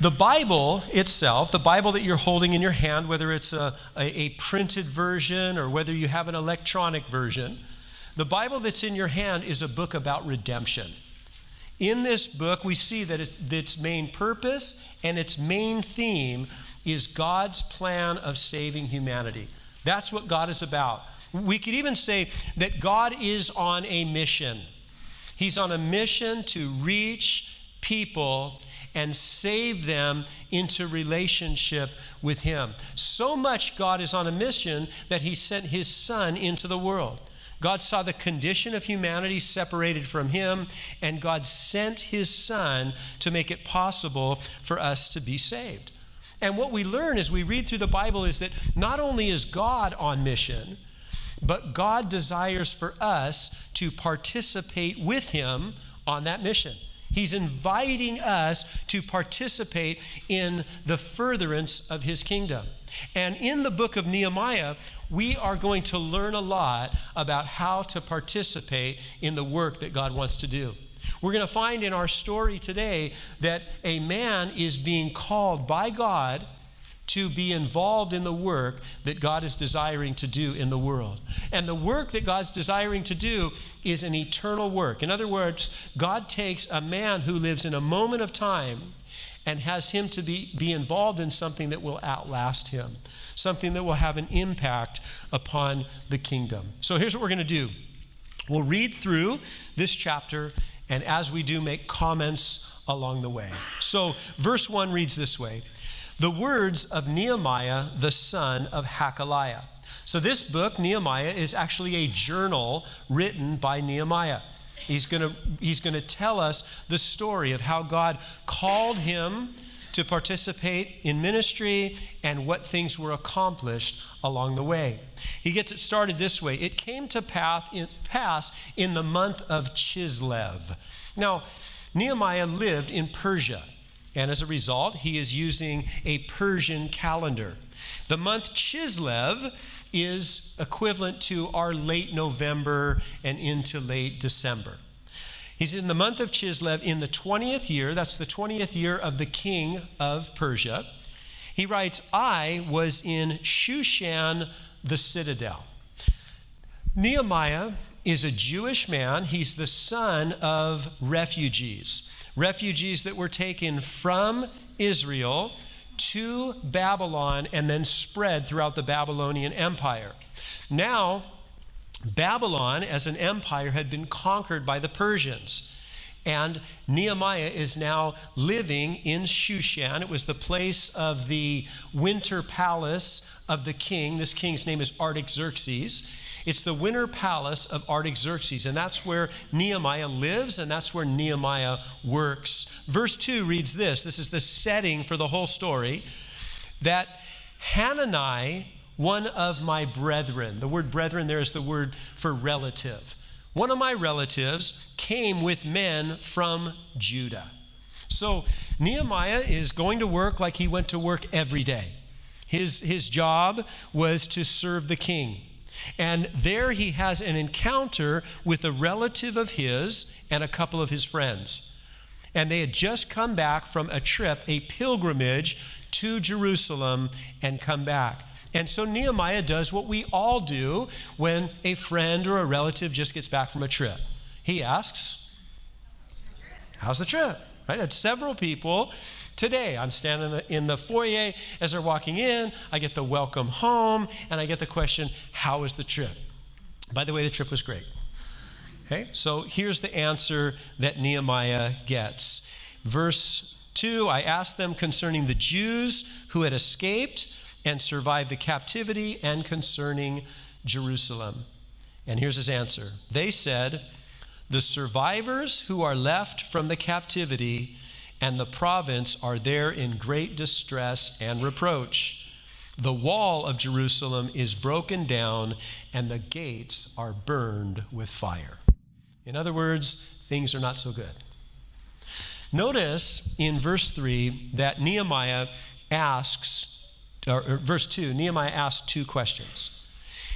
The Bible itself, the Bible that you're holding in your hand, whether it's a printed version or whether you have an electronic version, the Bible that's in your hand is a book about redemption. In this book, we see that its main purpose and its main theme is God's plan of saving humanity. That's what God is about. We could even say that God is on a mission. He's on a mission to reach people and save them into relationship with Him. So much God is on a mission that He sent His Son into the world. God saw the condition of humanity separated from Him, and God sent His Son to make it possible for us to be saved. And what we learn as we read through the Bible is that not only is God on mission, but God desires for us to participate with Him on that mission. He's inviting us to participate in the furtherance of His kingdom. And in the book of Nehemiah, we are going to learn a lot about how to participate in the work that God wants to do. We're going to find in our story today that a man is being called by God to be involved in the work that God is desiring to do in the world. And the work that God's desiring to do is an eternal work. In other words, God takes a man who lives in a moment of time and has him to be involved in something that will outlast him, something that will have an impact upon the kingdom. So here's what we're going to do. We'll read through this chapter, and as we do, make comments along the way. So verse 1 reads this way: the words of Nehemiah, the son of Hakaliah. So this book, Nehemiah, is actually a journal written by Nehemiah. He's going to tell us the story of how God called him to participate in ministry and what things were accomplished along the way. He gets it started this way: it came to pass in the month of Chislev. Now, Nehemiah lived in Persia, and as a result, he is using a Persian calendar. The month Chislev is equivalent to our late November and into late December. He's in the month of Chislev in the 20th year. That's the 20th year of the king of Persia. He writes, I was in Shushan, the citadel. Nehemiah is a Jewish man. He's the son of refugees that were taken from Israel to Babylon and then spread throughout the Babylonian Empire. Now, Babylon as an empire had been conquered by the Persians. And Nehemiah is now living in Shushan. It was the place of the winter palace of the king. This king's name is Artaxerxes. It's the winter palace of Artaxerxes, and that's where Nehemiah lives, and that's where Nehemiah works. Verse 2 reads this. This is the setting for the whole story. That Hanani, one of my brethren, the word brethren there is the word for relative. One of my relatives came with men from Judah. So Nehemiah is going to work like he went to work every day. His job was to serve the king. And there he has an encounter with a relative of his and a couple of his friends. And they had just come back from a trip, a pilgrimage to Jerusalem, and come back. And so Nehemiah does what we all do when a friend or a relative just gets back from a trip. He asks, how's the trip? Right? I had several people today. I'm standing in the foyer as they're walking in. I get the welcome home, and I get the question, how was the trip? By the way, the trip was great. Okay, so here's the answer that Nehemiah gets. Verse 2, I asked them concerning the Jews who had escaped and survived the captivity and concerning Jerusalem. And here's his answer. They said, the survivors who are left from the captivity and the province are there in great distress and reproach. The wall of Jerusalem is broken down and the gates are burned with fire. In other words, things are not so good. Notice in verse 3 that Nehemiah asks, or verse 2, Nehemiah asks two questions.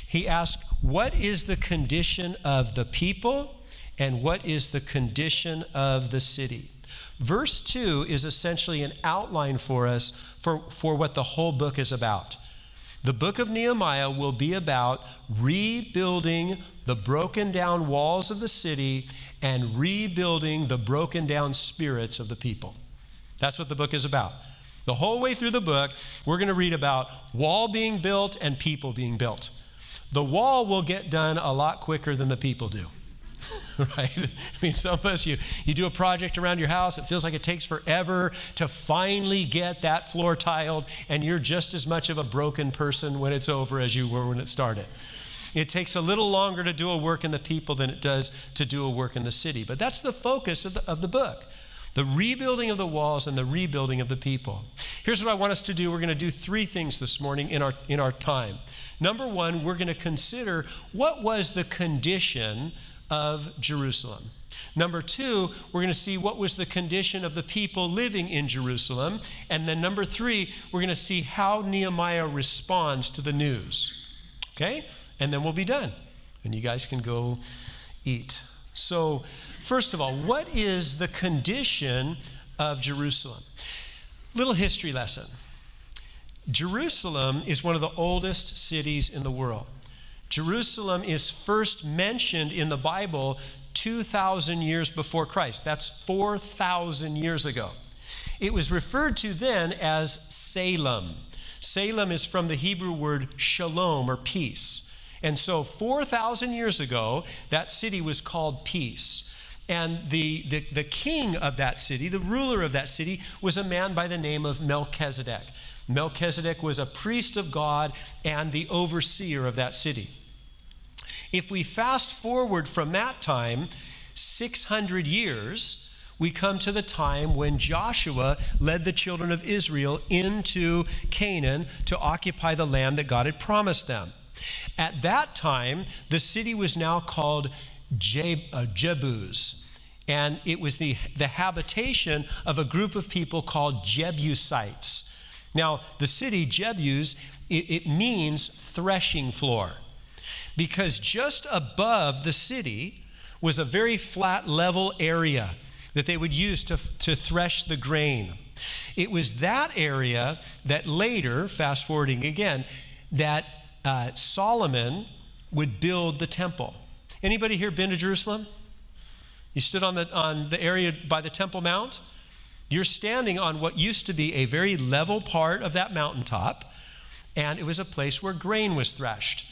He asks, what is the condition of the people and what is the condition of the city? Verse 2 is essentially an outline for us for what the whole book is about. The book of Nehemiah will be about rebuilding the broken down walls of the city and rebuilding the broken down spirits of the people. That's what the book is about. The whole way through the book, we're going to read about wall being built and people being built. The wall will get done a lot quicker than the people do. Right? I mean, some of us, you do a project around your house, it feels like it takes forever to finally get that floor tiled, and you're just as much of a broken person when it's over as you were when it started. It takes a little longer to do a work in the people than it does to do a work in the city. But that's the focus of the book. The rebuilding of the walls and the rebuilding of the people. Here's what I want us to do. We're going to do three things this morning in our time. Number one, we're going to consider what was the condition of Jerusalem. Number two, we're going to see what was the condition of the people living in Jerusalem. And then number three, we're going to see how Nehemiah responds to the news. Okay? And then we'll be done. And you guys can go eat. So, first of all, what is the condition of Jerusalem? Little history lesson. Jerusalem is one of the oldest cities in the world. Jerusalem is first mentioned in the Bible 2,000 years before Christ. That's 4,000 years ago. It was referred to then as Salem. Salem is from the Hebrew word shalom, or peace. And so 4,000 years ago, that city was called Peace. And the king of that city, the ruler of that city, was a man by the name of Melchizedek. Melchizedek was a priest of God and the overseer of that city. If we fast forward from that time 600 years, we come to the time when Joshua led the children of Israel into Canaan to occupy the land that God had promised them. At that time, the city was now called Jebus, and it was the habitation of a group of people called Jebusites. Now, the city Jebus, it means threshing floor, because just above the city was a very flat, level area that they would use to thresh the grain. It was that area that later, fast forwarding again, that Solomon would build the temple. Anybody here been to Jerusalem? You stood on the area by the Temple Mount? You're standing on what used to be a very level part of that mountaintop, and it was a place where grain was threshed.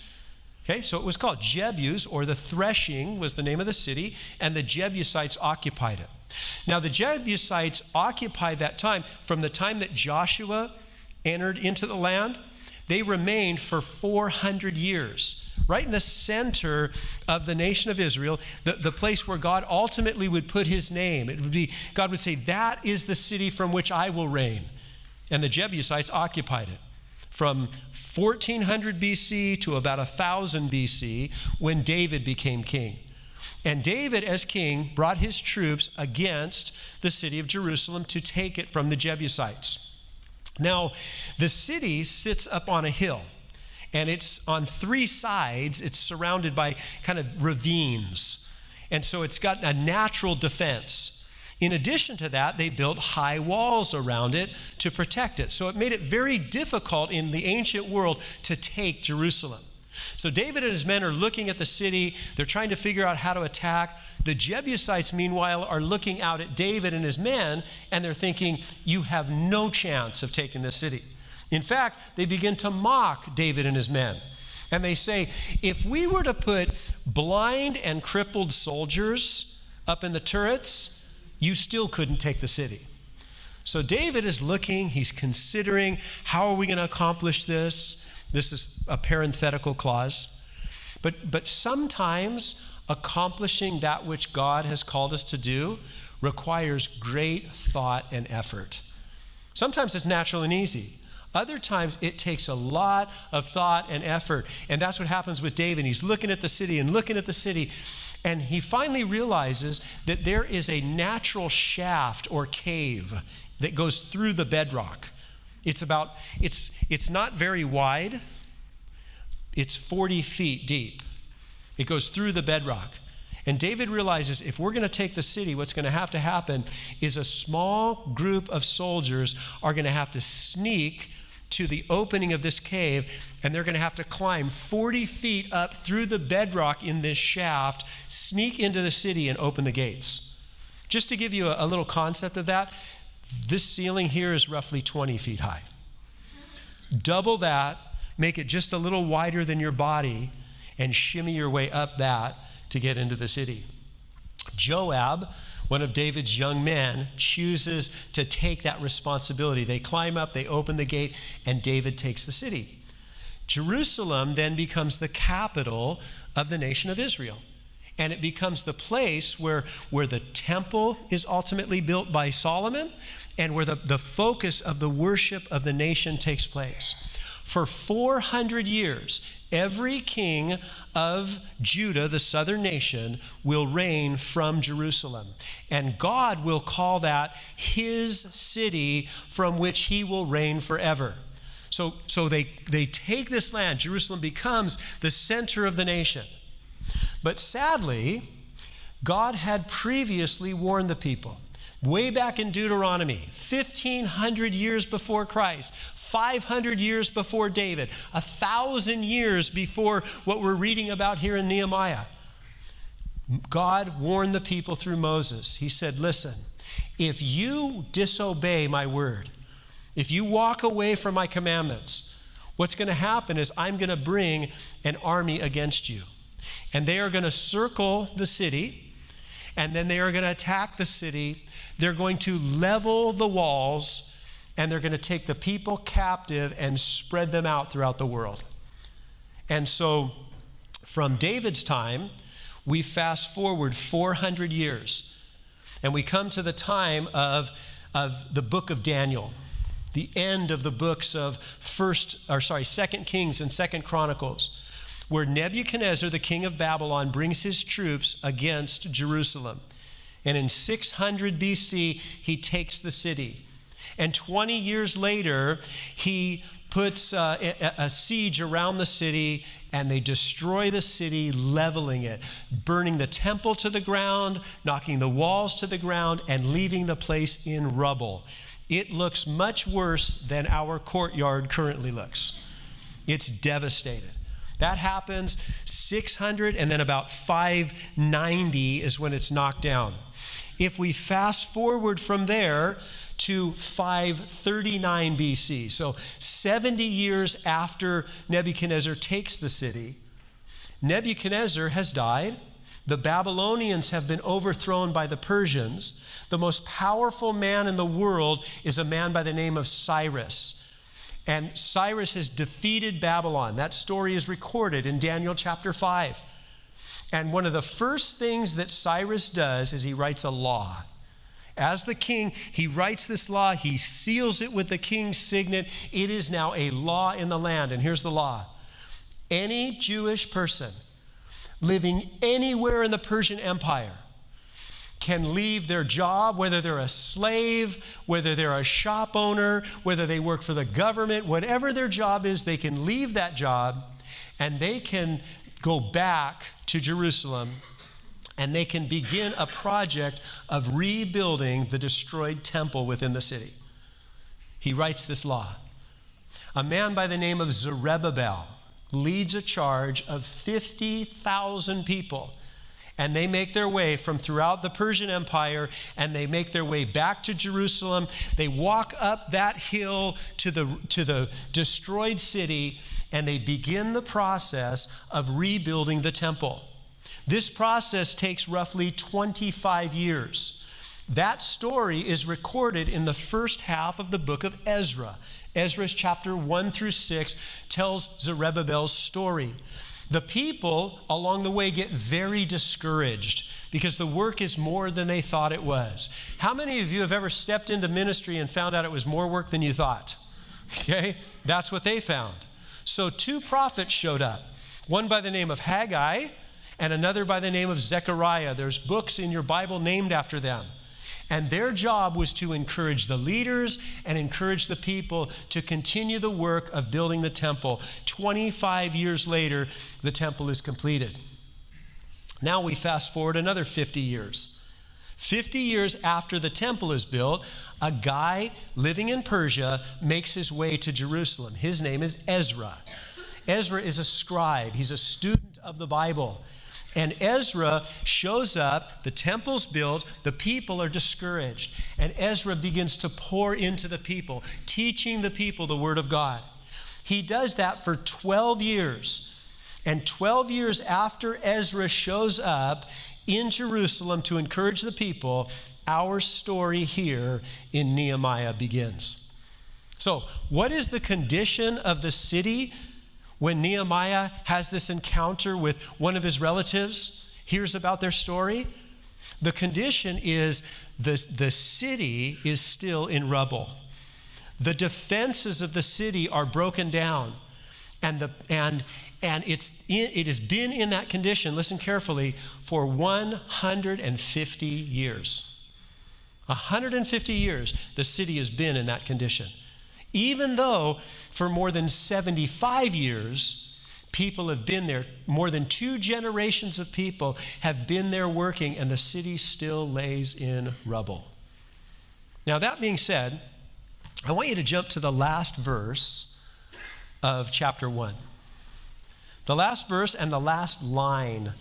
Okay, so it was called Jebus, or the threshing was the name of the city, and the Jebusites occupied it. Now, the Jebusites occupied that time from the time that Joshua entered into the land. They remained for 400 years, right in the center of the nation of Israel, the place where God ultimately would put his name. It would be, God would say, that is the city from which I will reign. And the Jebusites occupied it from 1400 BC to about 1000 BC, when David became king. And David, as king, brought his troops against the city of Jerusalem to take it from the Jebusites. Now, the city sits up on a hill, and it's on three sides. It's surrounded by kind of ravines, and so it's got a natural defense. In addition to that, they built high walls around it to protect it. So it made it very difficult in the ancient world to take Jerusalem. So David and his men are looking at the city. They're trying to figure out how to attack. The Jebusites, meanwhile, are looking out at David and his men, and they're thinking, you have no chance of taking this city. In fact, they begin to mock David and his men. And they say, if we were to put blind and crippled soldiers up in the turrets, you still couldn't take the city. So David is looking, he's considering, how are we going to accomplish this? This is a parenthetical clause. But sometimes accomplishing that which God has called us to do requires great thought and effort. Sometimes it's natural and easy. Other times it takes a lot of thought and effort. And that's what happens with David. He's looking at the city and looking at the city, and he finally realizes that there is a natural shaft or cave that goes through the bedrock. It's not very wide. It's 40 feet deep. It goes through the bedrock. And David realizes if we're going to take the city, what's going to happen is a small group of soldiers are going to have to sneak to the opening of this cave, and they're going to have to climb 40 feet up through the bedrock in this shaft, sneak into the city, and open the gates. Just to give you a little concept of that, this ceiling here is roughly 20 feet high. Double that, make it just a little wider than your body, and shimmy your way up that to get into the city. Joab, one of David's young men, chooses to take that responsibility. They climb up, they open the gate, and David takes the city. Jerusalem then becomes the capital of the nation of Israel. And it becomes the place where the temple is ultimately built by Solomon, and where the focus of the worship of the nation takes place. For 400 years, every king of Judah, the southern nation, will reign from Jerusalem. And God will call that his city from which he will reign forever. So they take this land. Jerusalem becomes the center of the nation. But sadly, God had previously warned the people. Way back in Deuteronomy, 1,500 years before Christ, 500 years before David, 1,000 years before what we're reading about here in Nehemiah, God warned the people through Moses. He said, listen, if you disobey my word, if you walk away from my commandments, what's going to happen is I'm going to bring an army against you. And they are going to circle the city, and then they are going to attack the city. They're going to level the walls, and they're going to take the people captive and spread them out throughout the world. And so from David's time, we fast forward 400 years, and we come to the time of the book of Daniel, the end of the books of 2 Kings and 2 Chronicles, where Nebuchadnezzar, the king of Babylon, brings his troops against Jerusalem. And in 600 BC, he takes the city. And 20 years later, he puts a siege around the city, and they destroy the city, leveling it, burning the temple to the ground, knocking the walls to the ground, and leaving the place in rubble. It looks much worse than our courtyard currently looks. It's devastated. That happens 600, and then about 590 is when it's knocked down. If we fast forward from there to 539 BC, so 70 years after Nebuchadnezzar takes the city, Nebuchadnezzar has died. The Babylonians have been overthrown by the Persians. The most powerful man in the world is a man by the name of Cyrus. And Cyrus has defeated Babylon. That story is recorded in Daniel chapter 5. And one of the first things that Cyrus does is he writes a law. As the king, he writes this law. He seals it with the king's signet. It is now a law in the land. And here's the law. Any Jewish person living anywhere in the Persian Empire can leave their job, whether they're a slave, whether they're a shop owner, whether they work for the government, whatever their job is, they can leave that job and they can go back to Jerusalem, and they can begin a project of rebuilding the destroyed temple within the city. He writes this law. A man by the name of Zerubbabel leads a charge of 50,000 people. And they make their way from throughout the Persian Empire, and they make their way back to Jerusalem. They walk up that hill to the destroyed city, and they begin the process of rebuilding the temple. This process takes roughly 25 years. That story is recorded in the first half of the book of Ezra. Ezra's chapter 1 through 6 tells Zerubbabel's story. The people along the way get very discouraged because the work is more than they thought it was. How many of you have ever stepped into ministry and found out it was more work than you thought? Okay, that's what they found. So 2 prophets showed up, one by the name of Haggai and another by the name of Zechariah. There's books in your Bible named after them. And their job was to encourage the leaders and encourage the people to continue the work of building the temple. 25 years later, the temple is completed. Now we fast forward another 50 years. 50 years after the temple is built, a guy living in Persia makes his way to Jerusalem. His name is Ezra. Ezra is a scribe. He's a student of the Bible. And Ezra shows up, the temple's built, the people are discouraged. And Ezra begins to pour into the people, teaching the people the word of God. He does that for 12 years. And 12 years after Ezra shows up in Jerusalem to encourage the people, our story here in Nehemiah begins. So, what is the condition of the city when Nehemiah has this encounter with one of his relatives, hears about their story? The condition is the city is still in rubble. The defenses of the city are broken down. And it has been in that condition, listen carefully, for 150 years. 150 years, the city has been in that condition. Even though for more than 75 years, people have been there, more than 2 generations of people have been there working, and the city still lays in rubble. Now, that being said, I want you to jump to the last verse of chapter 1. The last verse and the last line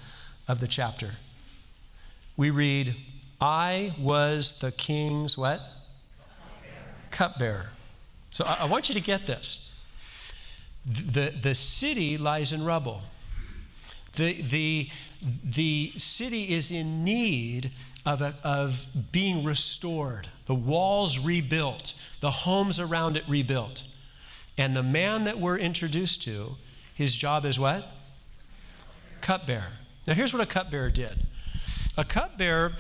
of the chapter. We read, I was the king's what? Cupbearer. So I want you to get this. The city lies in rubble. The city is in need of being restored. The walls rebuilt. The homes around it rebuilt. And the man that we're introduced to, his job is what? Cupbearer. Now here's what a cupbearer did. A cupbearer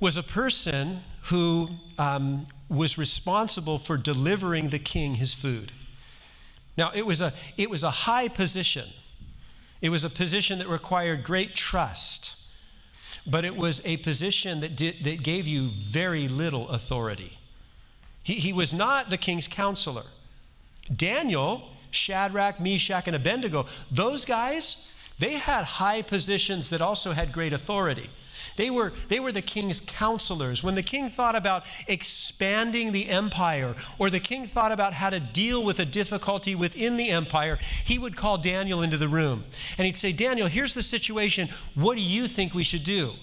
was a person who was responsible for delivering the king his food. Now it was a high position. It was a position that required great trust, but it was a position that gave you very little authority. He was not the king's counselor. Daniel, Shadrach, Meshach, and Abednego, those guys, they had high positions that also had great authority. They were the king's counselors. When the king thought about expanding the empire, or the king thought about how to deal with a difficulty within the empire, he would call Daniel into the room. And he'd say, Daniel, here's the situation. What do you think we should do?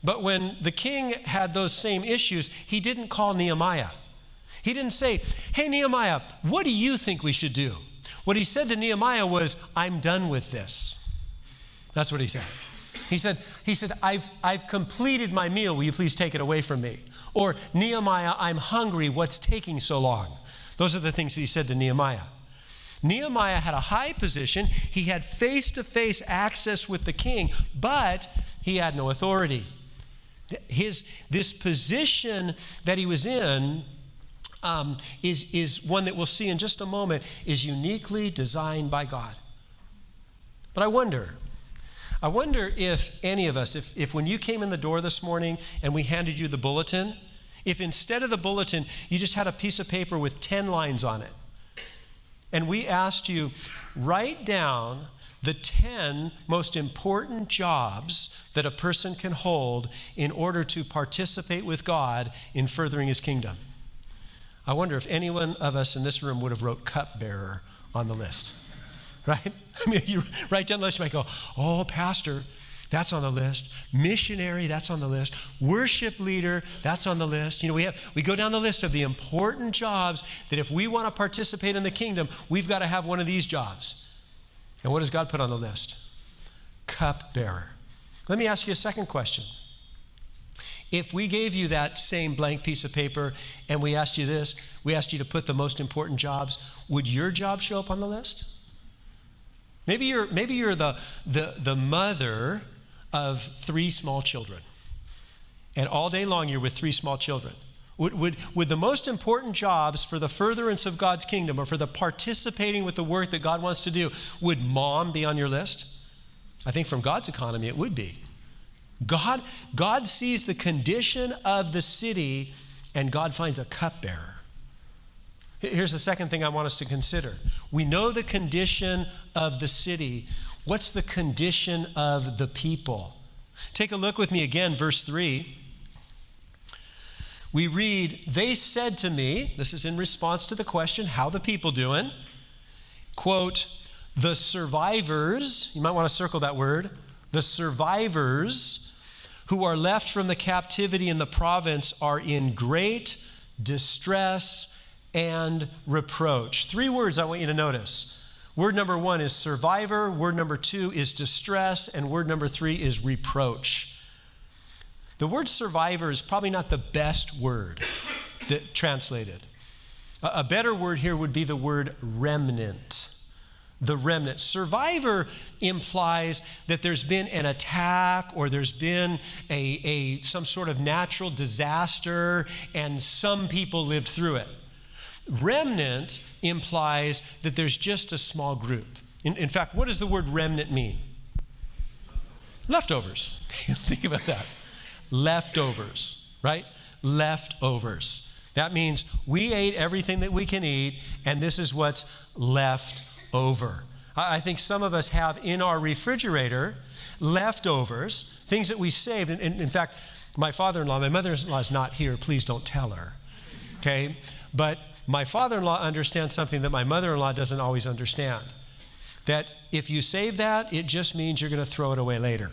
But when the king had those same issues, he didn't call Nehemiah. He didn't say, hey, Nehemiah, what do you think we should do? What he said to Nehemiah was, I'm done with this. That's what he said. He said, I've completed my meal. Will you please take it away from me? Or, Nehemiah, I'm hungry. What's taking so long? Those are the things he said to Nehemiah. Nehemiah had a high position. He had face-to-face access with the king, but he had no authority. This position that he was in is one that we'll see in just a moment, is uniquely designed by God. But I wonder if any of us, if when you came in the door this morning and we handed you the bulletin, if instead of the bulletin you just had a piece of paper with 10 lines on it, and we asked you, write down the 10 most important jobs that a person can hold in order to participate with God in furthering his kingdom. I wonder if any one of us in this room would have wrote cupbearer on the list, right? I mean, you write down the list, you might go, oh, pastor, that's on the list. Missionary, that's on the list. Worship leader, that's on the list. You know, we go down the list of the important jobs that if we want to participate in the kingdom, we've got to have one of these jobs. And what does God put on the list? Cupbearer. Let me ask you a second question. If we gave you that same blank piece of paper and we asked you this, we asked you to put the most important jobs, would your job show up on the list? Maybe you're the mother of 3 small children, and all day long you're with 3 small children. Would the most important jobs for the furtherance of God's kingdom, or for the participating with the work that God wants to do, would mom be on your list? I think from God's economy it would be. God sees the condition of the city, and God finds a cupbearer. Here's the second thing I want us to consider. We know the condition of the city. What's the condition of the people? Take a look with me again, verse 3. We read, they said to me, this is in response to the question, how the people doing? Quote, the survivors, you might want to circle that word, the survivors who are left from the captivity in the province are in great distress and reproach. 3 words I want you to notice. Word number 1 is survivor, word number 2 is distress, and word number 3 is reproach. The word survivor is probably not the best word that translated. A better word here would be the word remnant. The remnant. Survivor implies that there's been an attack or there's been some sort of natural disaster and some people lived through it. Remnant implies that there's just a small group. In fact, what does the word remnant mean? Leftovers. Think about that. Leftovers, right? Leftovers. That means we ate everything that we can eat, and this is what's left over. I think some of us have in our refrigerator leftovers, things that we saved. And in fact, my mother-in-law is not here. Please don't tell her, okay? But my father-in-law understands something that my mother-in-law doesn't always understand. That if you save that, it just means you're going to throw it away later.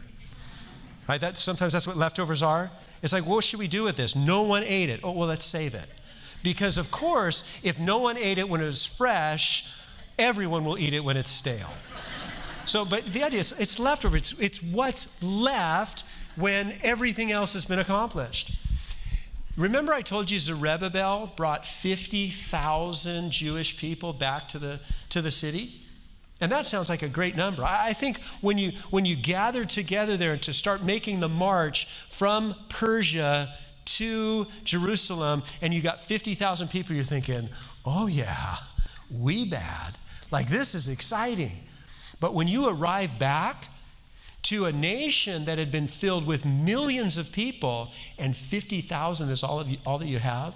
Right? Sometimes that's what leftovers are. It's like, what should we do with this? No one ate it. Oh, well, let's save it. Because, of course, if no one ate it when it was fresh, everyone will eat it when it's stale. But the idea is it's leftover. It's what's left when everything else has been accomplished. Remember I told you Zerubbabel brought 50,000 Jewish people back to the city? And that sounds like a great number. I think when you gather together there to start making the march from Persia to Jerusalem, and you got 50,000 people, you're thinking, oh yeah, we bad. Like, this is exciting. But when you arrive back to a nation that had been filled with millions of people, and 50,000 is all that you have,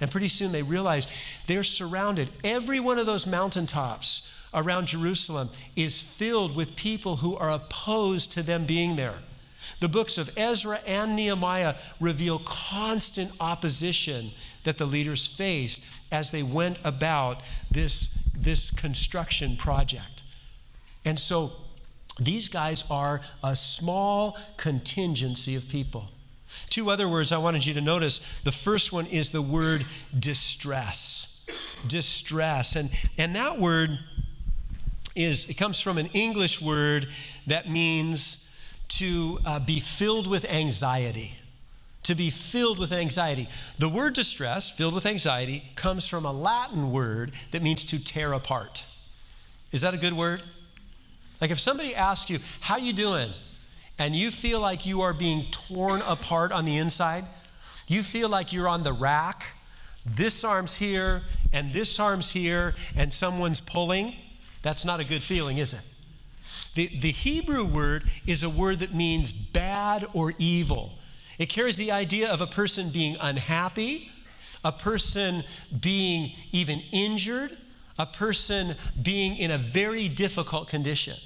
and pretty soon they realize they're surrounded. Every one of those mountaintops around Jerusalem is filled with people who are opposed to them being there. The books of Ezra and Nehemiah reveal constant opposition that the leaders faced as they went about this construction project. And so these guys are a small contingency of people. 2 other words I wanted you to notice. The first one is the word distress. Distress. And that word it comes from an English word that means to be filled with anxiety. To be filled with anxiety. The word distress, filled with anxiety, comes from a Latin word that means to tear apart. Is that a good word? Like if somebody asks you, how you doing? And you feel like you are being torn apart on the inside. You feel like you're on the rack. This arm's here, and this arm's here, and someone's pulling. That's not a good feeling, is it? The Hebrew word is a word that means bad or evil. It carries the idea of a person being unhappy, a person being even injured, a person being in a very difficult condition.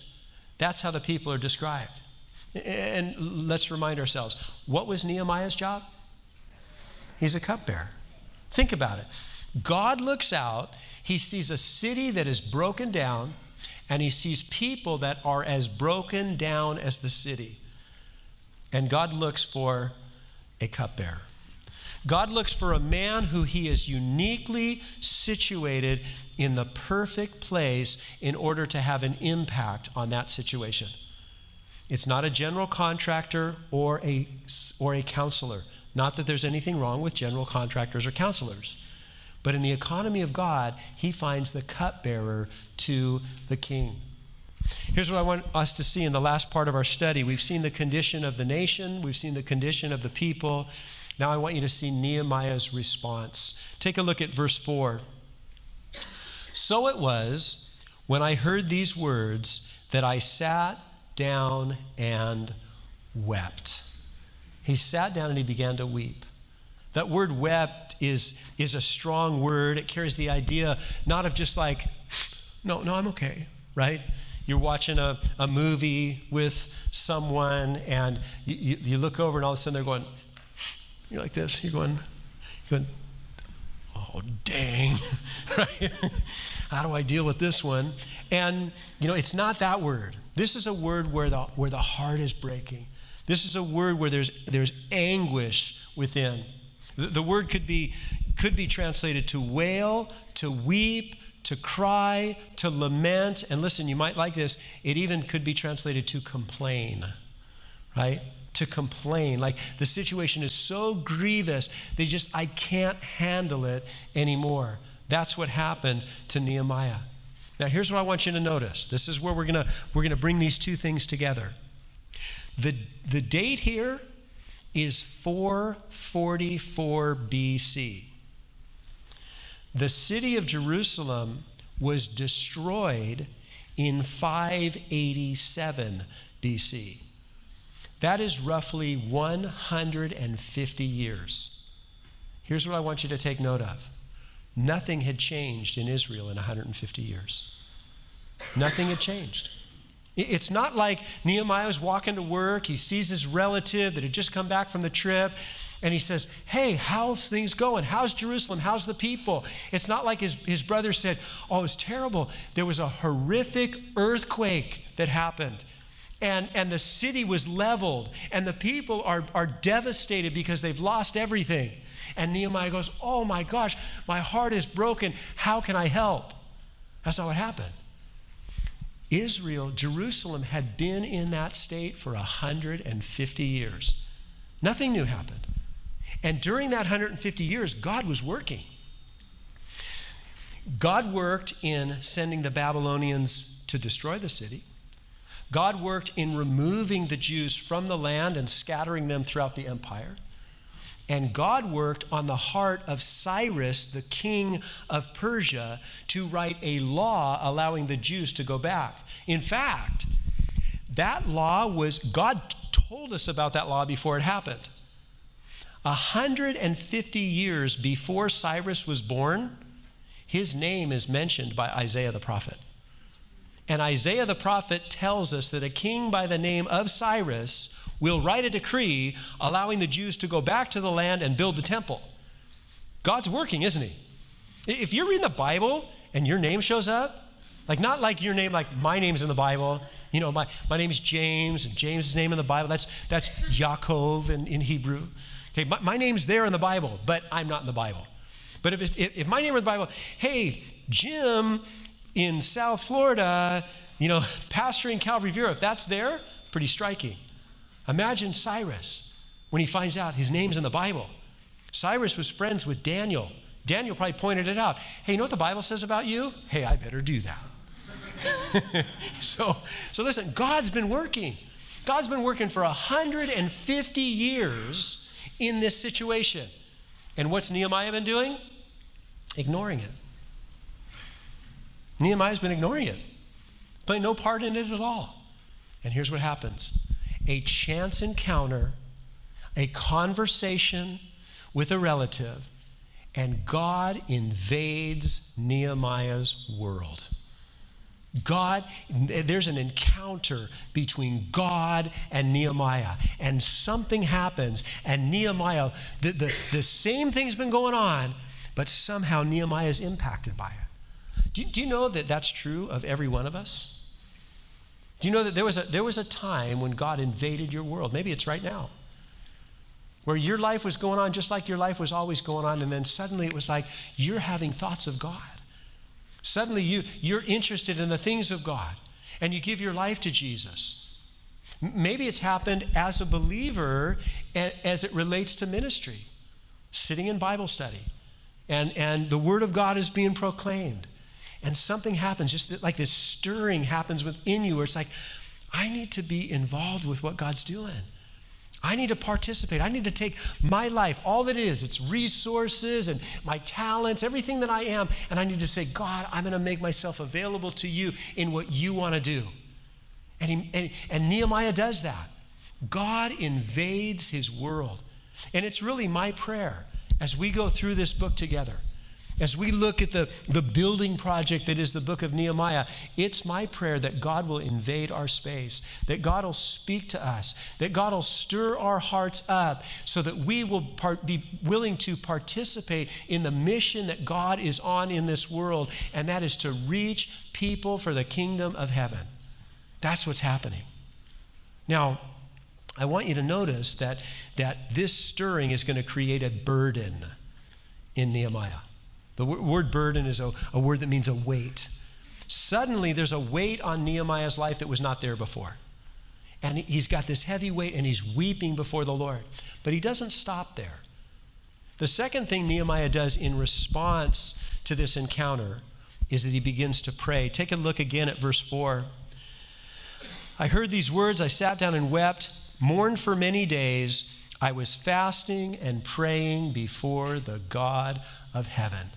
That's how the people are described. And let's remind ourselves, what was Nehemiah's job? He's a cupbearer. Think about it. God looks out, he sees a city that is broken down, and he sees people that are as broken down as the city. And God looks for a cupbearer. God looks for a man who he is uniquely situated in the perfect place in order to have an impact on that situation. It's not a general contractor or a counselor. Not that there's anything wrong with general contractors or counselors. But in the economy of God, he finds the cupbearer to the king. Here's what I want us to see in the last part of our study. We've seen the condition of the nation. We've seen the condition of the people. Now I want you to see Nehemiah's response. Take a look at verse 4. So it was, when I heard these words, that I sat down and wept. He sat down and he began to weep. That word wept is a strong word. It carries the idea not of just like, no, I'm okay, right? you're watching a movie with someone, and you look over, and all of a sudden they're going, you're like this, you're going, oh, dang, right? How do I deal with this one? And, it's not that word. This is a word where the heart is breaking. This is a word where there's anguish within. The word could be translated to wail, to weep, to cry, to lament. And listen, you might like this. It even could be translated to complain, right? To complain. Like the situation is so grievous, I can't handle it anymore. That's what happened to Nehemiah. Now, here's what I want you to notice. This is where we're gonna bring these two things together. The date here is 444 BC. The city of Jerusalem was destroyed in 587 BC. That is roughly 150 years. Here's what I want you to take note of. Nothing had changed in Israel in 150 years. Nothing had changed. It's not like Nehemiah was walking to work, he sees his relative that had just come back from the trip, and he says, hey, how's things going? How's Jerusalem? How's the people? It's not like his brother said, oh, it's terrible. There was a horrific earthquake that happened, and the city was leveled, and the people are devastated because they've lost everything. And Nehemiah goes, oh my gosh, my heart is broken. How can I help? That's not what happened. Jerusalem had been in that state for 150 years. Nothing new happened. And during that 150 years, God was working. God worked in sending the Babylonians to destroy the city. God worked in removing the Jews from the land and scattering them throughout the empire. And God worked on the heart of Cyrus, the king of Persia, to write a law allowing the Jews to go back. In fact, that law God told us about that law before it happened. 150 years before Cyrus was born, his name is mentioned by Isaiah the prophet. And Isaiah the prophet tells us that a king by the name of Cyrus will write a decree allowing the Jews to go back to the land and build the temple. God's working, isn't he? If you're reading the Bible and your name shows up, like not like your name, like my name's in the Bible. My name is James, and James' name in the Bible, that's Yaakov in Hebrew. Okay, my name's there in the Bible, but I'm not in the Bible. But if my name were in the Bible, hey, Jim in South Florida, pastoring Calvary, if that's there, pretty striking. Imagine Cyrus when he finds out his name's in the Bible. Cyrus was friends with Daniel. Daniel probably pointed it out. Hey, you know what the Bible says about you? Hey, I better do that. So listen, God's been working. God's been working for 150 years in this situation. And what's Nehemiah been doing? Ignoring it. Nehemiah's been ignoring it, playing no part in it at all. And here's what happens. A chance encounter, a conversation with a relative, and God invades Nehemiah's world. There's an encounter between God and Nehemiah, and something happens, and Nehemiah, the same thing's been going on, but somehow Nehemiah is impacted by it. Do you know that that's true of every one of us? Do you know that there was a time when God invaded your world? Maybe it's right now, where your life was going on just like your life was always going on, and then suddenly it was like you're having thoughts of God. Suddenly you're interested in the things of God, and you give your life to Jesus. Maybe it's happened as a believer as it relates to ministry, sitting in Bible study, and the Word of God is being proclaimed. And something happens, just like this stirring happens within you, where it's like, I need to be involved with what God's doing. I need to participate. I need to take my life, all that it is, its resources and my talents, everything that I am, and I need to say, God, I'm going to make myself available to you in what you want to do. And Nehemiah does that. God invades his world. And it's really my prayer as we go through this book together, As we look at the building project that is the book of Nehemiah, it's my prayer that God will invade our space, that God will speak to us, that God will stir our hearts up so that we will be willing to participate in the mission that God is on in this world, and that is to reach people for the kingdom of heaven. That's what's happening. Now, I want you to notice that this stirring is going to create a burden in Nehemiah. The word burden is a word that means a weight. Suddenly, there's a weight on Nehemiah's life that was not there before. And he's got this heavy weight, and he's weeping before the Lord. But he doesn't stop there. The second thing Nehemiah does in response to this encounter is that he begins to pray. Take a look again at verse 4. I heard these words, I sat down and wept, mourned for many days. I was fasting and praying before the God of heaven.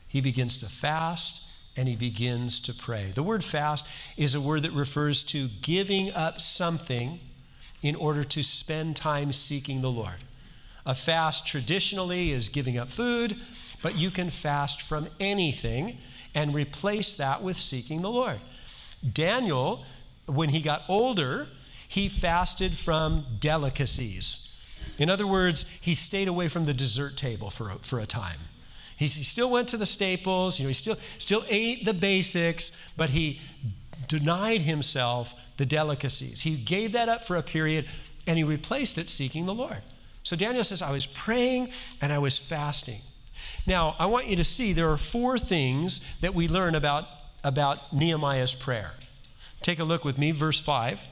He begins to fast and he begins to pray. The word fast is a word that refers to giving up something in order to spend time seeking the Lord. A fast traditionally is giving up food, but you can fast from anything and replace that with seeking the Lord. Daniel, when he got older, he fasted from delicacies. In other words, he stayed away from the dessert table for a time. He still went to the staples, he still ate the basics, but he denied himself the delicacies. He gave that up for a period, and he replaced it seeking the Lord. So Daniel says, I was praying and I was fasting. Now, I want you to see there are 4 things that we learn about Nehemiah's prayer. Take a look with me, verse 5.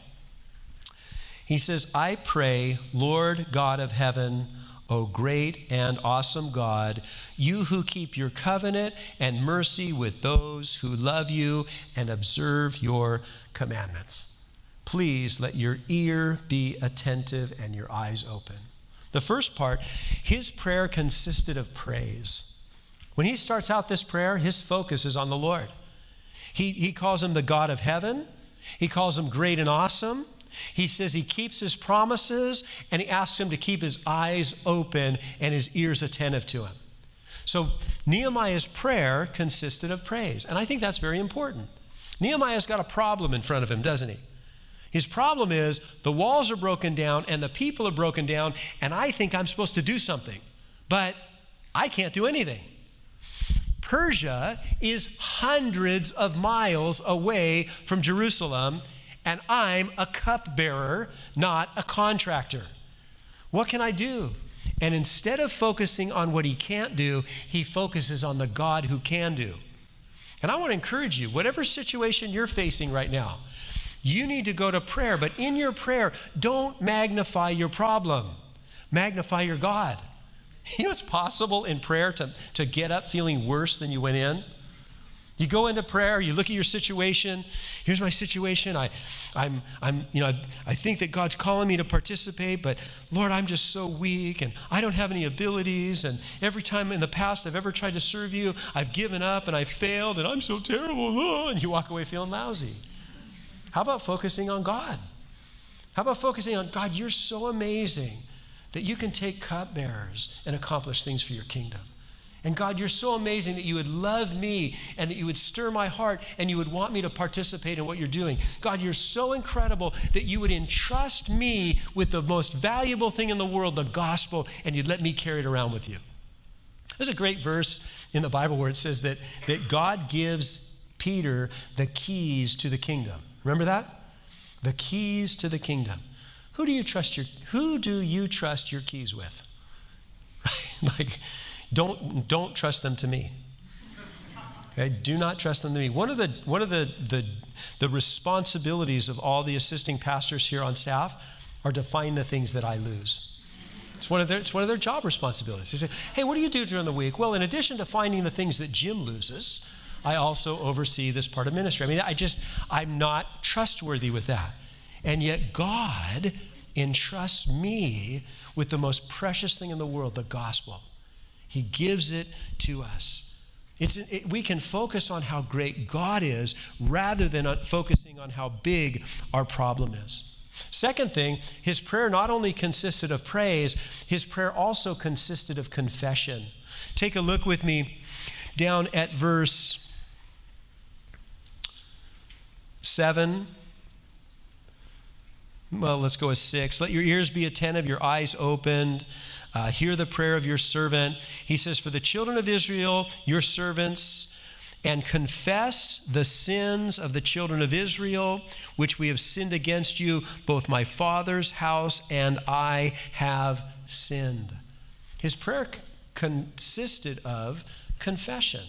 He says, I pray, Lord God of heaven, O great and awesome God, you who keep your covenant and mercy with those who love you and observe your commandments. Please let your ear be attentive and your eyes open. The first part, his prayer consisted of praise. When he starts out this prayer, his focus is on the Lord. He calls him the God of heaven. He calls him great and awesome. He says he keeps his promises, and he asks him to keep his eyes open and his ears attentive to him. So Nehemiah's prayer consisted of praise, and I think that's very important. Nehemiah's got a problem in front of him, doesn't he? His problem is the walls are broken down and the people are broken down, and I think I'm supposed to do something, but I can't do anything. Persia is hundreds of miles away from Jerusalem, and I'm a cupbearer, not a contractor. What can I do? And instead of focusing on what he can't do, he focuses on the God who can do. And I want to encourage you, whatever situation you're facing right now, you need to go to prayer. But in your prayer, don't magnify your problem. Magnify your God. You know it's possible in prayer to get up feeling worse than you went in? You go into prayer, you look at your situation. Here's my situation. I think that God's calling me to participate, but Lord, I'm just so weak and I don't have any abilities. And every time in the past I've ever tried to serve you, I've given up and I've failed and I'm so terrible. And you walk away feeling lousy. How about focusing on God? How about focusing on God? You're so amazing that you can take cupbearers and accomplish things for your kingdom. And God, you're so amazing that you would love me and that you would stir my heart and you would want me to participate in what you're doing. God, you're so incredible that you would entrust me with the most valuable thing in the world, the gospel, and you'd let me carry it around with you. There's a great verse in the Bible where it says that God gives Peter the keys to the kingdom. Remember that? The keys to the kingdom. Who do you trust your keys with? Right? Like, don't trust them to me. Okay? Do not trust them to me. One of the responsibilities of all the assisting pastors here on staff are to find the things that I lose. It's one of their job responsibilities. They say, hey, what do you do during the week? Well, in addition to finding the things that Jim loses, I also oversee this part of ministry. I mean, I'm not trustworthy with that. And yet God entrusts me with the most precious thing in the world, the gospel. He gives it to us. We can focus on how great God is rather than focusing on how big our problem is. Second thing, his prayer not only consisted of praise, his prayer also consisted of confession. Take a look with me down at verse 7. Well, let's go with 6. Let your ears be attentive, your eyes opened. Hear the prayer of your servant. He says, for the children of Israel, your servants, and confess the sins of the children of Israel, which we have sinned against you, both my father's house and I have sinned. His prayer consisted of confession.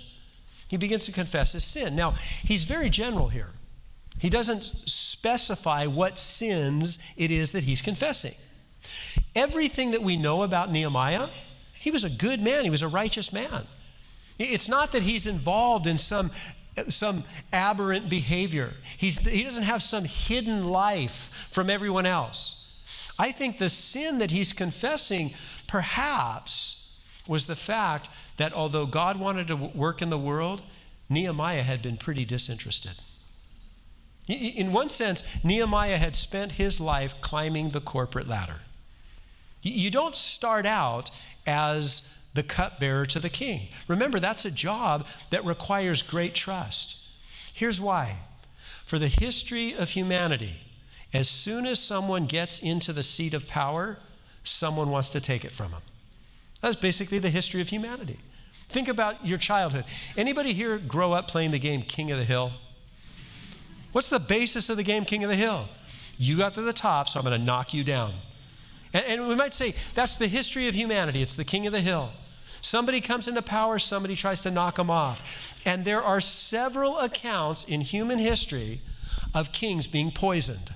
He begins to confess his sin. Now, he's very general here. He doesn't specify what sins it is that he's confessing. Everything that we know about Nehemiah, he was a good man. He was a righteous man. It's not that he's involved in some aberrant behavior. He doesn't have some hidden life from everyone else. I think the sin that he's confessing perhaps was the fact that although God wanted to work in the world, Nehemiah had been pretty disinterested. In one sense, Nehemiah had spent his life climbing the corporate ladder. You don't start out as the cupbearer to the king. Remember, that's a job that requires great trust. Here's why. For the history of humanity, as soon as someone gets into the seat of power, someone wants to take it from them. That's basically the history of humanity. Think about your childhood. Anybody here grow up playing the game King of the Hill? What's the basis of the game King of the Hill? You got to the top, so I'm going to knock you down. And we might say that's the history of humanity. It's the King of the Hill. Somebody comes into power, somebody tries to knock them off. And there are several accounts in human history of kings being poisoned.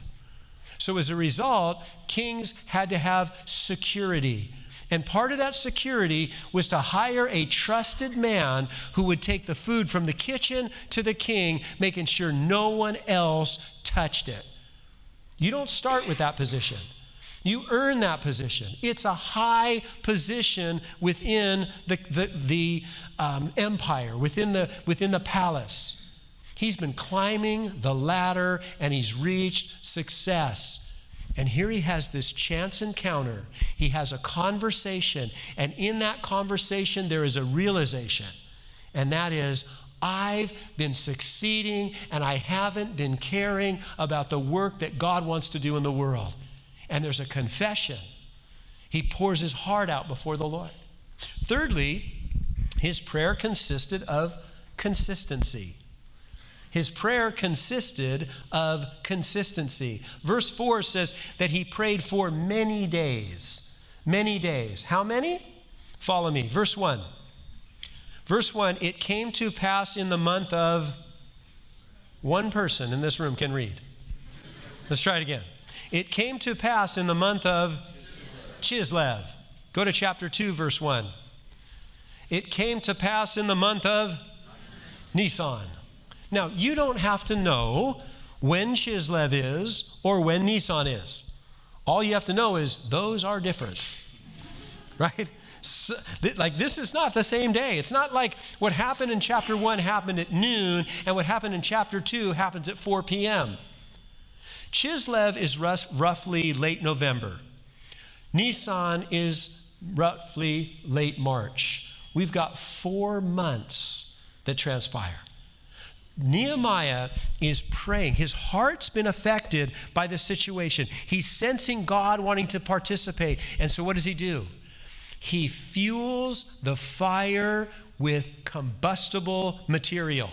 So as a result, kings had to have security. And part of that security was to hire a trusted man who would take the food from the kitchen to the king, making sure no one else touched it. You don't start with that position. You earn that position. It's a high position within the empire, within the palace. He's been climbing the ladder and he's reached success. And here he has this chance encounter. He has a conversation, and in that conversation there is a realization, and that is, I've been succeeding and I haven't been caring about the work that God wants to do in the world. And there's a confession. He pours his heart out before the Lord. Thirdly, his prayer consisted of consistency. His prayer consisted of consistency. Verse 4 says that he prayed for many days. Many days. How many? Follow me. Verse 1. Verse 1, it came to pass in the month of... One person in this room can read. Let's try it again. It came to pass in the month of Chislev. Go to chapter 2, verse 1. It came to pass in the month of Nisan. Now, you don't have to know when Chislev is or when Nisan is. All you have to know is those are different, right? So, like, this is not the same day. It's not like what happened in chapter 1 happened at noon and what happened in chapter 2 happens at 4 p.m. Chislev is roughly late November. Nisan is roughly late March. We've got 4 months that transpire. Nehemiah is praying. His heart's been affected by the situation. He's sensing God wanting to participate. And so what does he do? He fuels the fire with combustible material.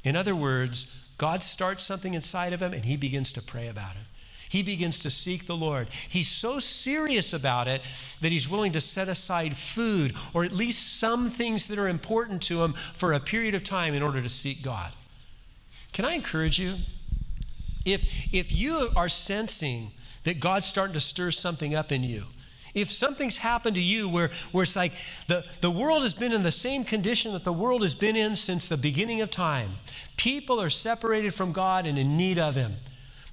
In other words, God starts something inside of him and he begins to pray about it. He begins to seek the Lord. He's so serious about it that he's willing to set aside food or at least some things that are important to him for a period of time in order to seek God. Can I encourage you? If you are sensing that God's starting to stir something up in you, if something's happened to you where it's like the world has been in the same condition that the world has been in since the beginning of time, people are separated from God and in need of him,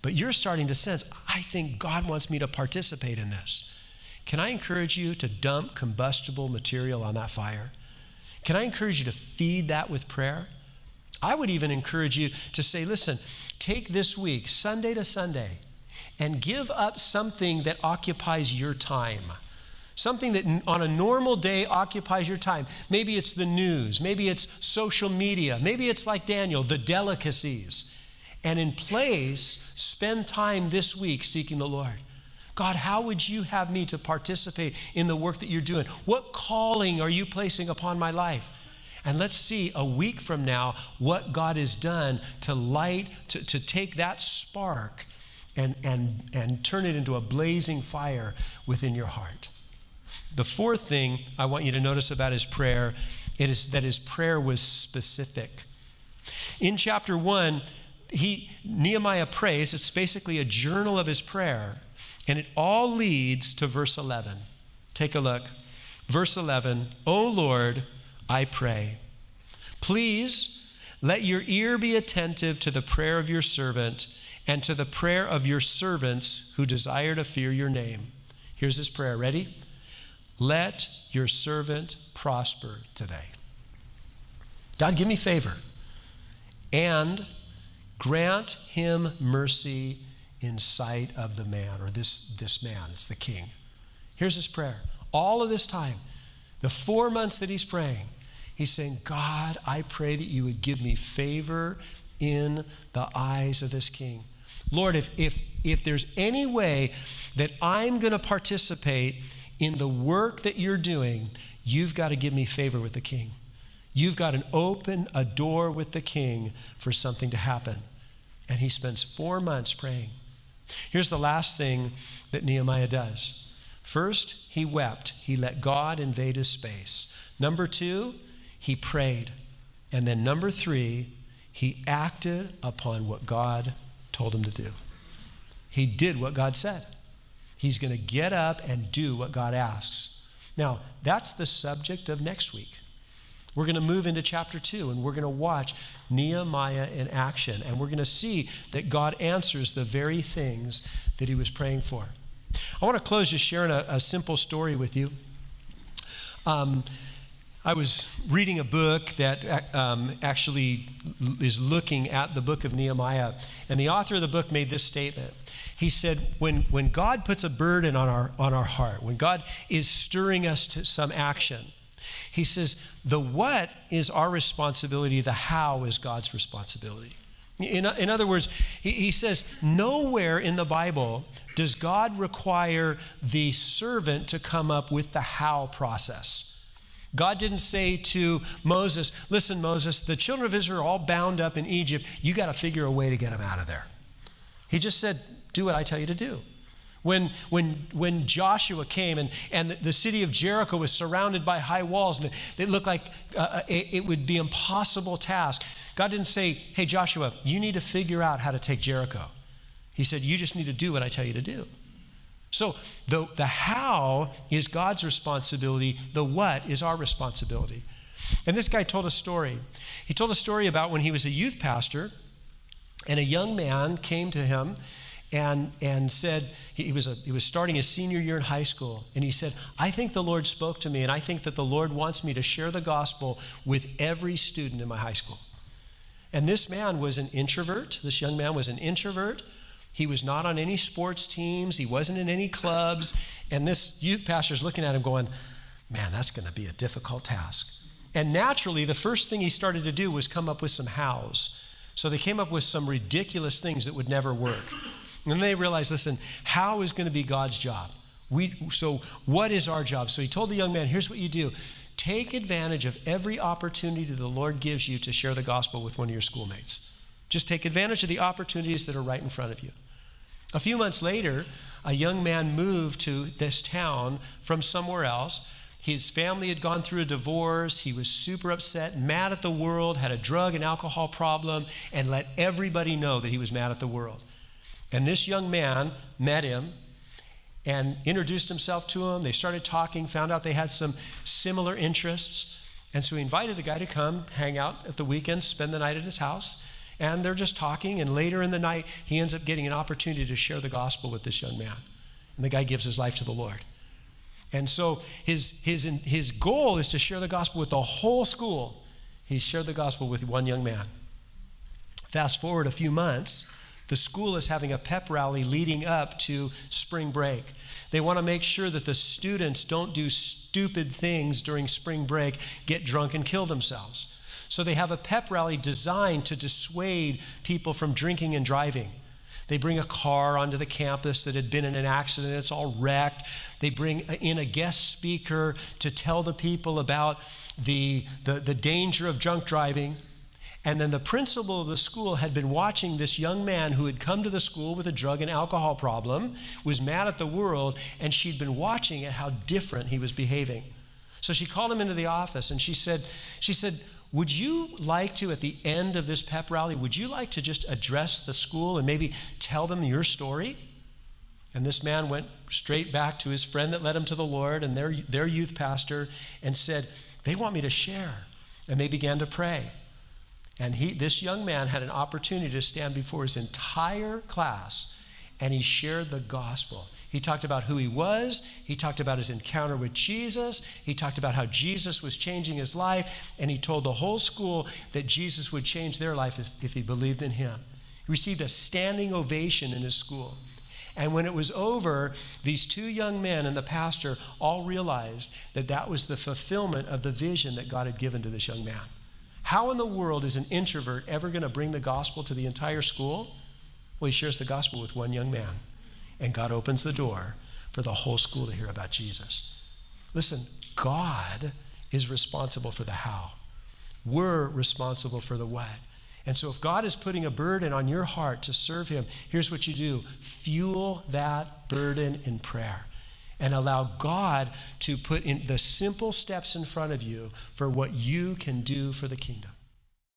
but you're starting to sense, I think God wants me to participate in this. Can I encourage you to dump combustible material on that fire? Can I encourage you to feed that with prayer? I would even encourage you to say, listen, take this week, Sunday to Sunday, and give up something that occupies your time. Something that on a normal day occupies your time. Maybe it's the news. Maybe it's social media. Maybe it's like Daniel, the delicacies. And in place, spend time this week seeking the Lord. God, how would you have me to participate in the work that you're doing? What calling are you placing upon my life? And let's see a week from now what God has done to take that spark and turn it into a blazing fire within your heart. The fourth thing I want you to notice about his prayer is that his prayer was specific. In chapter 1, Nehemiah prays. It's basically a journal of his prayer. And it all leads to verse 11. Take a look. Verse 11, O Lord, I pray, please let your ear be attentive to the prayer of your servant and to the prayer of your servants who desire to fear your name. Here's his prayer. Ready? Let your servant prosper today. God, give me favor and grant him mercy in sight of the man, or this man. It's the king. Here's his prayer. All of this time, the 4 months that he's praying, he's saying, God, I pray that you would give me favor in the eyes of this king. Lord, if there's any way that I'm going to participate in the work that you're doing, you've got to give me favor with the king. You've got to open a door with the king for something to happen. And he spends 4 months praying. Here's the last thing that Nehemiah does. First, he wept. He let God invade his space. Number 2, he prayed. And then number 3, he acted upon what God told him to do. He did what God said. He's going to get up and do what God asks. Now, that's the subject of next week. We're going to move into chapter 2, and we're going to watch Nehemiah in action, and we're going to see that God answers the very things that he was praying for. I want to close just sharing a simple story with you. I was reading a book that actually is looking at the book of Nehemiah, and the author of the book made this statement. He said, when God puts a burden on our heart, when God is stirring us to some action, he says, the what is our responsibility, the how is God's responsibility. In other words, he says, nowhere in the Bible does God require the servant to come up with the how process. God didn't say to Moses, listen, Moses, the children of Israel are all bound up in Egypt. You got to figure a way to get them out of there. He just said, do what I tell you to do. When Joshua came and the city of Jericho was surrounded by high walls and it looked like it would be an impossible task, God didn't say, hey, Joshua, you need to figure out how to take Jericho. He said, you just need to do what I tell you to do. So the how is God's responsibility. The what is our responsibility. And this guy told a story. He told a story about when he was a youth pastor and a young man came to him and said, he was starting his senior year in high school, and he said, I think the Lord spoke to me, and I think that the Lord wants me to share the gospel with every student in my high school. And this man was an introvert. This young man was an introvert. He was not on any sports teams. He wasn't in any clubs. And this youth pastor is looking at him going, man, that's going to be a difficult task. And naturally, the first thing he started to do was come up with some hows. So they came up with some ridiculous things that would never work. And they realized, listen, how is going to be God's job? So what is our job? So he told the young man, here's what you do. Take advantage of every opportunity that the Lord gives you to share the gospel with one of your schoolmates. Just take advantage of the opportunities that are right in front of you. A few months later, a young man moved to this town from somewhere else. His family had gone through a divorce. He was super upset, mad at the world, had a drug and alcohol problem, and let everybody know that he was mad at the world. And this young man met him and introduced himself to him. They started talking, found out they had some similar interests. And so he invited the guy to come hang out at the weekend, spend the night at his house. And they're just talking. And later in the night, he ends up getting an opportunity to share the gospel with this young man. And the guy gives his life to the Lord. And so his goal is to share the gospel with the whole school. He shared the gospel with one young man. Fast forward a few months, The school is having a pep rally leading up to spring break. They want to make sure that the students don't do stupid things during spring break, get drunk and kill themselves. So they have a pep rally designed to dissuade people from drinking and driving. They bring a car onto the campus that had been in an accident. It's all wrecked. They bring in a guest speaker to tell the people about the danger of drunk driving. And then the principal of the school had been watching this young man who had come to the school with a drug and alcohol problem, was mad at the world, and she'd been watching at how different he was behaving. So she called him into the office and she said, would you like to, at the end of this pep rally, would you like to just address the school and maybe tell them your story? And this man went straight back to his friend that led him to the Lord and their youth pastor and said, they want me to share. And they began to pray. And this young man had an opportunity to stand before his entire class, and he shared the gospel. He talked about who he was. He talked about his encounter with Jesus. He talked about how Jesus was changing his life, and he told the whole school that Jesus would change their life if he believed in him. He received a standing ovation in his school. And when it was over, these two young men and the pastor all realized that that was the fulfillment of the vision that God had given to this young man. How in the world is an introvert ever going to bring the gospel to the entire school? Well, he shares the gospel with one young man, and God opens the door for the whole school to hear about Jesus. Listen, God is responsible for the how. We're responsible for the what. And so if God is putting a burden on your heart to serve him, here's what you do. Fuel that burden in prayer and allow God to put in the simple steps in front of you for what you can do for the kingdom.